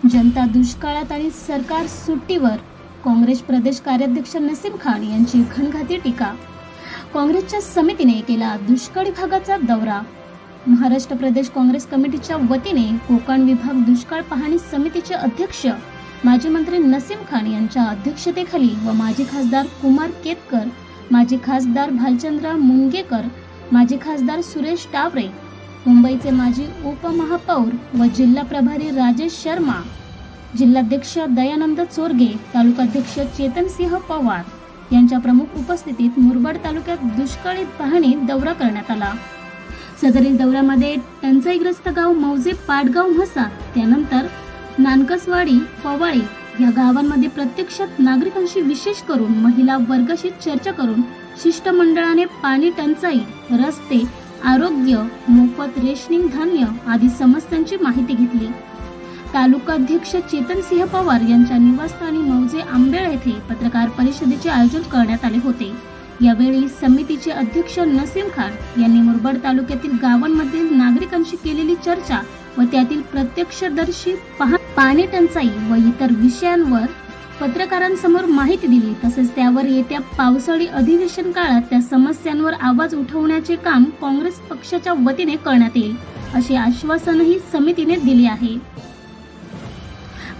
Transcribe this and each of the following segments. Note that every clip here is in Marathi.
जनता दुष्काळात आणि सरकार सुट्टीवर, काँग्रेस प्रदेश कार्याध्यक्ष नसीम खान यांची घणघाती टीका। काँग्रेसच्या समितीने केला दुष्काळी भागाचा दौरा। महाराष्ट्र प्रदेश काँग्रेस कमिटीच्या वतीने कोकण विभाग दुष्काळ पाहणी समितीचे अध्यक्ष माजी मंत्री नसीम खान यांच्या अध्यक्षतेखाली व माजी खासदार कुमार केतकर, माजी खासदार भालचंद्र मुनगेकर, माजी खासदार सुरेश टावरे, मुंबईचे माजी उपमहापौर व जिल्हा प्रभारी राजेश शर्मा, जिल्हाध्यक्ष दयानंद चोरगे, तालुकाध्यक्ष चेतनसिंह पवार यांच्या प्रमुख उपस्थितीत मुरबाड तालुक्यात दुष्काळी पाहणी दौरा करण्यात आला। सदरील दौऱ्यामध्ये टंचाईग्रस्त गाव मौजे पाटगाव म्हसा, त्यानंतर नानकसवाडी, पवाळे या गावांमध्ये प्रत्यक्षात नागरिकांशी, विशेष करून महिला वर्गाशी चर्चा करून शिष्टमंडळाने पाणी टंचाई, रस्ते, आरोग्य, मोफत रेशनिंग धान्य आदी समस्यांची माहिती घेतली। तालुकाध्यक्ष चेतनसिंह पवार यांच्या निवासस्थानी मौजे आंबेळ येथे पत्रकार परिषदेचे आयोजन करण्यात आले होते। यावेळी समितीचे अध्यक्ष नसीम खान यांनी मुरबाड तालुक्यातील गावांमधील नागरिकांशी केलेली चर्चा व त्यातील प्रत्यक्षदर्शी पाणी टंचाई व इतर विषयांवर पत्रकारांसमोर माहिती दिली। तसेच त्यावर येत्या पावसाळी अधिवेशन काळात त्या समस्यांवर आवाज उठवण्याचे काम काँग्रेस पक्षाच्या वतीने करण्यात येईल असे आश्वासनही समितीने दिले आहे।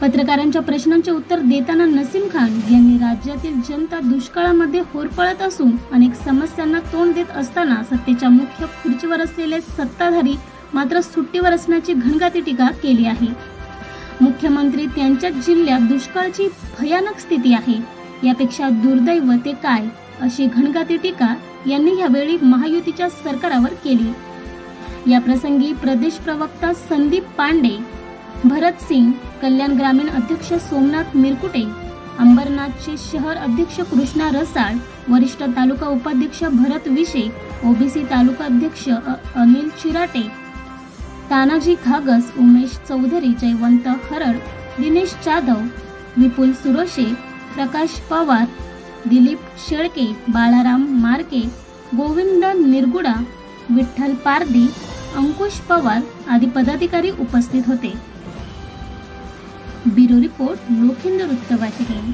पत्रकारांच्या प्रश्नांचे उत्तर देताना नसीम खान यांनी राज्यातील जनता दुष्काळामध्ये होरपळत असून अनेक समस्यांना तोंड देत असताना सत्तेच्या मुख्य खुर्चीवर असलेले सत्ताधारी मात्र सुट्टीवर असण्याची घणघाती टीका केली आहे। मुख्यमंत्री त्यांच्या जिल्ह्यात दुष्काळाची भयानक स्थिती आहे, यापेक्षा दुर्दैव ते काय, अशी घणघाती टीका यांनी यावेळी महायुतीच्या सरकारावर केली। या प्रसंगी प्रदेश प्रवक्ता संदीप पांडे, भरत सिंग, कल्याण ग्रामीण अध्यक्ष सोमनाथ मिरकुटे, अंबरनाथचे शहर अध्यक्ष कृष्णा रसाळ, वरिष्ठ तालुका उपाध्यक्ष भरत विशे, ओबीसी तालुका अध्यक्ष अनिल चिराटे, तानाजी घागस, उमेश चौधरी, जयवंत हरड, दिनेश जाधव, विपुल सुरोशे, प्रकाश पवार, दिलीप शेळके, बाळाराम मार्के, गोविंद निरगुडा, विठ्ठल पारदी, अंकुश पवार आदी पदाधिकारी उपस्थित होते। ब्युरो रिपोर्ट, लोखंड वृत्तवाहिनी।